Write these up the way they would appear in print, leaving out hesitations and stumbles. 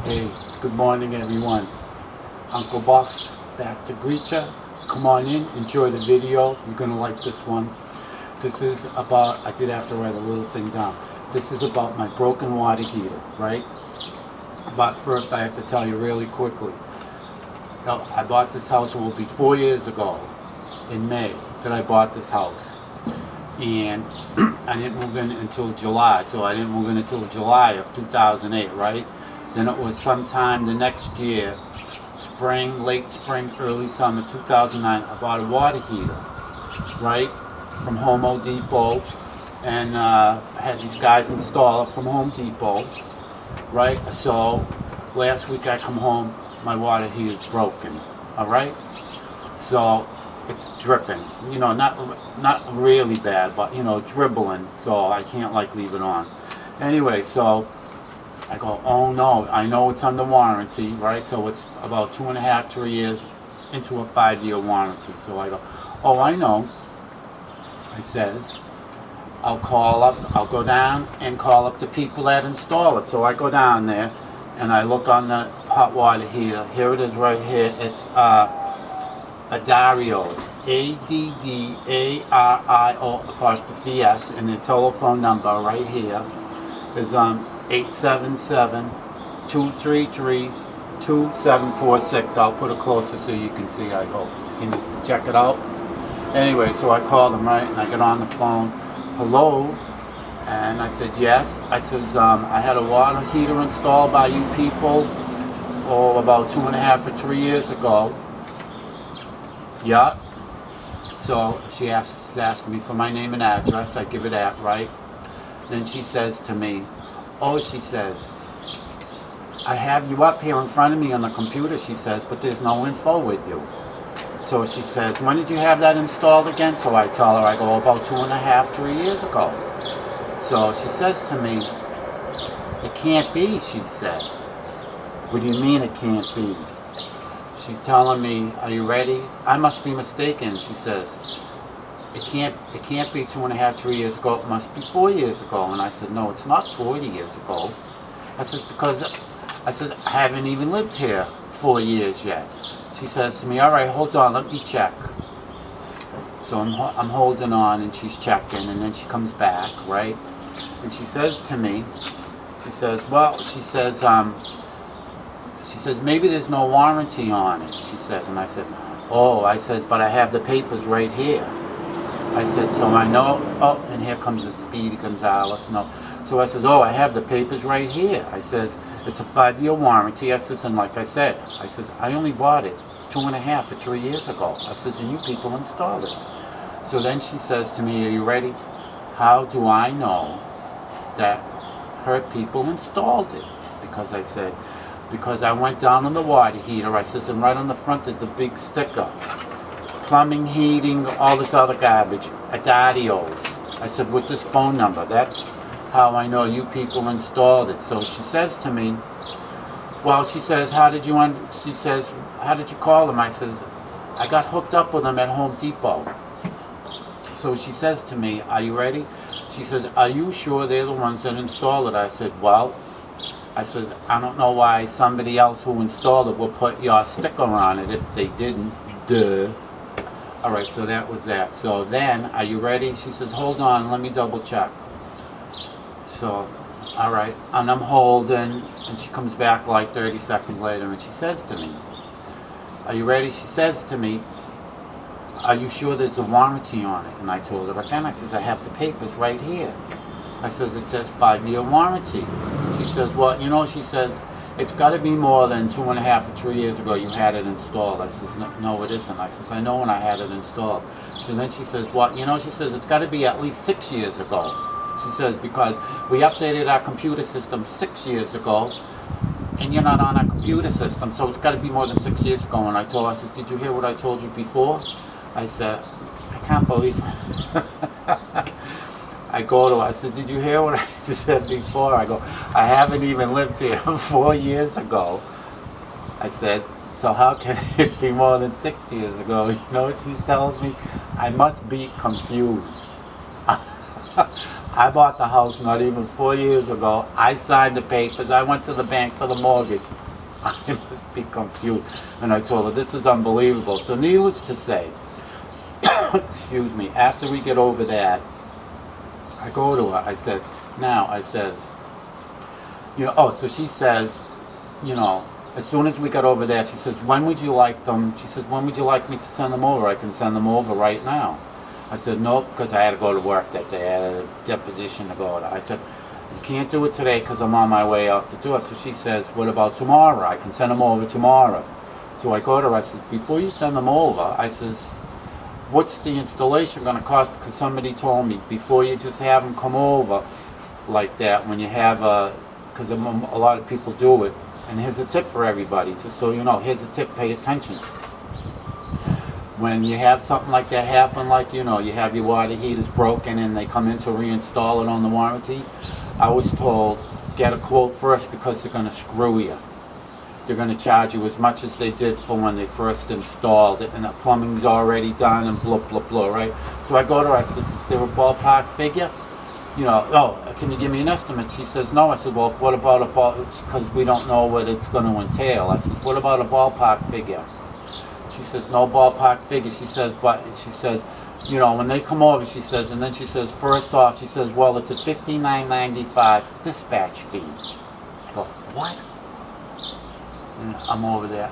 Hey, good morning everyone. Uncle Buff back to greet ya. Come on in, enjoy the video. You're gonna like this one. This is about, I did have to write a little thing down. This is about my broken water heater, right? But first I have to tell you really quickly. I bought this house, it will be 4 years ago in May that I bought this house. And I didn't move in until July, so I didn't move in until July of 2008, right? Then it was sometime the next year, spring, late spring, early summer 2009, I bought a water heater, right, from Home Depot, and I had these guys install it from Home Depot, right? So last week I come home, my water heater is broken, all right? So it's dripping, not really bad, but dribbling, so I can't like leave it on. Anyway, so I go, oh no, I know it's under warranty, right? So it's about 2.5, 3 years into a 5-year warranty. So I go, oh, I know. I says, I'll go down and call up the people that install it. So I go down there and I look on the hot water heater. Here it is right here. It's a Dario's, ADDARIO''S, and the telephone number right here is 877-233-2746. I'll put it closer so you can see, I hope. Can you check it out? Anyway, so I called them, right, and I get on the phone. Hello? And I said, yes. I says, I had a water heater installed by you people, about 2.5 or 3 years ago. Yeah. So she's asking me for my name and address. I give it that, right? Then she says to me, oh, she says, I have you up here in front of me on the computer, she says, but there's no info with you. So she says, when did you have that installed again? So I tell her, I go, about 2.5, 3 years ago. So she says to me, it can't be, she says. What do you mean it can't be? She's telling me, are you ready? I must be mistaken, she says. It can't be 2.5, 3 years ago. It must be 4 years ago. And I said, no, it's not 4 years ago. I said, because I haven't even lived here 4 years yet. She says to me, all right, hold on, let me check. So I'm holding on, and she's checking, and then she comes back, right? And she says to me, she says, well, she says, maybe there's no warranty on it, she says. And I said, oh, I says, but I have the papers right here. I said, so I know, oh, and here comes the Speedy Gonzalez. No. So I says, oh, I have the papers right here. I says, it's a 5-year warranty. I says, and like I said, I says, I only bought it 2.5 or 3 years ago. I says, and you people installed it. So then she says to me, are you ready? How do I know that her people installed it? Because I said, because I went down on the water heater. I says, and right on the front there's a big sticker. Plumbing, heating, all this other garbage, Dario's. I said, with this phone number, that's how I know you people installed it. So she says to me, well, she says, how did you call them? I says, I got hooked up with them at Home Depot. So she says to me, are you ready? She says, are you sure they're the ones that installed it? I said, well, I says, I don't know why somebody else who installed it would put your sticker on it if they didn't. Duh. All right, so that was that. So then, are you ready? She says, hold on, let me double check. So, all right, and I'm holding, and she comes back like 30 seconds later, and she says to me, are you ready? She says to me, are you sure there's a warranty on it? And I told her again, I says, I have the papers right here. I says, it says 5-year warranty. She says, well, she says, it's got to be more than 2.5 or 3 years ago you had it installed. I says, no, it isn't. I says, I know when I had it installed. So then she says, well, she says, it's got to be at least 6 years ago. She says, because we updated our computer system 6 years ago, and you're not on our computer system, so it's got to be more than 6 years ago. And I told her, I says, did you hear what I told you before? I said, I can't believe I go to her, I said, did you hear what I said before? I go, I haven't even lived here 4 years ago. I said, so how can it be more than 6 years ago? You know what she tells me? I must be confused. I bought the house not even 4 years ago. I signed the papers. I went to the bank for the mortgage. I must be confused. And I told her, this is unbelievable. So needless to say, excuse me, after we get over that, I go to her. I says, so she says, as soon as we got over that, she says, when would you like them? She says, when would you like me to send them over? I can send them over right now. I said, nope, because I had to go to work that day. I had a deposition to go to. I said, you can't do it today because I'm on my way out the door. So she says, what about tomorrow? I can send them over tomorrow. So I go to her. I says, before you send them over, I says, what's the installation going to cost? Because somebody told me before you just have them come over like that, when you have because a lot of people do it. And here's a tip for everybody, just so you know. Here's a tip, pay attention. When you have something like that happen, like, you have your water heaters broken and they come in to reinstall it on the warranty, I was told, get a quote first because they're going to screw you. They're going to charge you as much as they did for when they first installed it, and the plumbing's already done and blah, blah, blah, right? So I go to her, I said, is there a ballpark figure? Can you give me an estimate? She says, no. I said, well, what about because we don't know what it's going to entail. I said, what about a ballpark figure? She says, no ballpark figure. She says, when they come over, she says, and then she says, first off, she says, well, it's a $59.95 dispatch fee. I go, what? And I'm over there.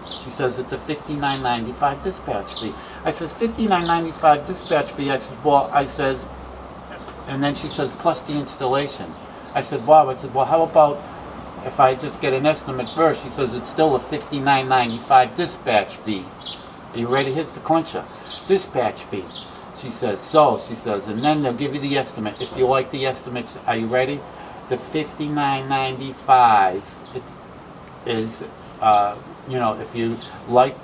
She says, it's a $59.95 dispatch fee. I says, $59.95 dispatch fee. I said, and then she says, plus the installation. I said, wow. I said, well, how about if I just get an estimate first? She says, it's still a $59.95 dispatch fee. Are you ready? Here's the clincher. Dispatch fee. She says, and then they'll give you the estimate. If you like the estimates, are you ready? The $59.95 is, if you like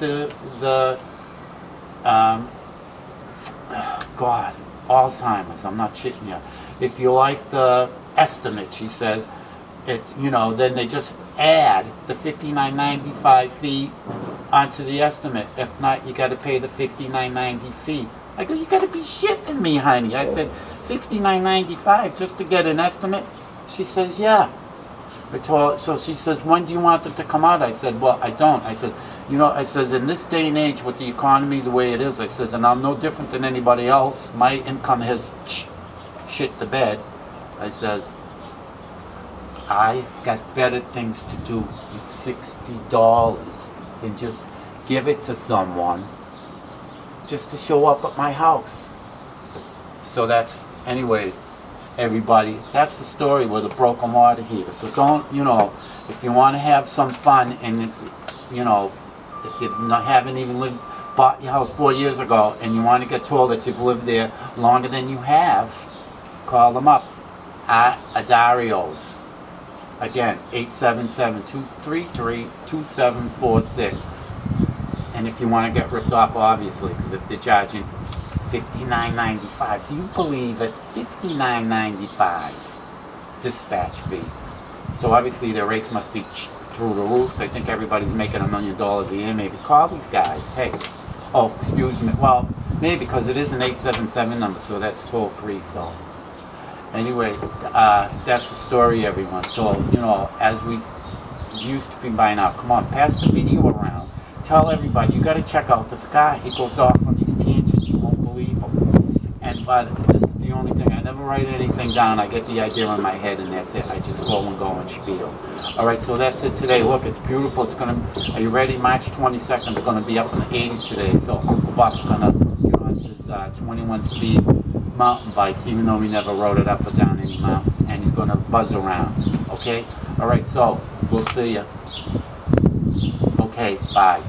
Alzheimer's, I'm not shitting you. If you like the estimate, she says, then they just add the $59.95 fee onto the estimate. If not, you got to pay the $59.90 fee. I go, you got to be shitting me, honey. I said, $59.95 just to get an estimate? She says, yeah. So she says, when do you want them to come out? I said, well, I don't. I said, in this day and age with the economy the way it is, I says, and I'm no different than anybody else. My income has shit the bed. I says, I got better things to do with $60 than just give it to someone just to show up at my house. So anyway, everybody, that's the story with a broken water heater. So don't, if you want to have some fun, and if you haven't even bought your house 4 years ago and you want to get told that you've lived there longer than you have, call them up at Adario's. Again, 877-233-2746. And if you want to get ripped off, obviously, because if they're charging $59.95, do you believe it? $59.95 dispatch fee. So obviously their rates must be through the roof. I think everybody's making $1 million a year. Maybe call these guys. Hey, excuse me. Well, maybe, because it is an 877 number, so that's toll free. So anyway, that's the story, everyone. So, as we used to be by now, come on, pass the video around. Tell everybody, you got to check out this guy. He goes off on these tangents. You won't believe him. And this is the only thing. I never write anything down. I get the idea in my head, and that's it. I just go and spiel. All right, so that's it today. Look, it's beautiful. Are you ready? March 22nd is going to be up in the 80s today. So Uncle Buff's going to get on his 21-speed mountain bike, even though he never rode it up or down any mountains, and he's going to buzz around. Okay? All right, so we'll see you. Okay, bye.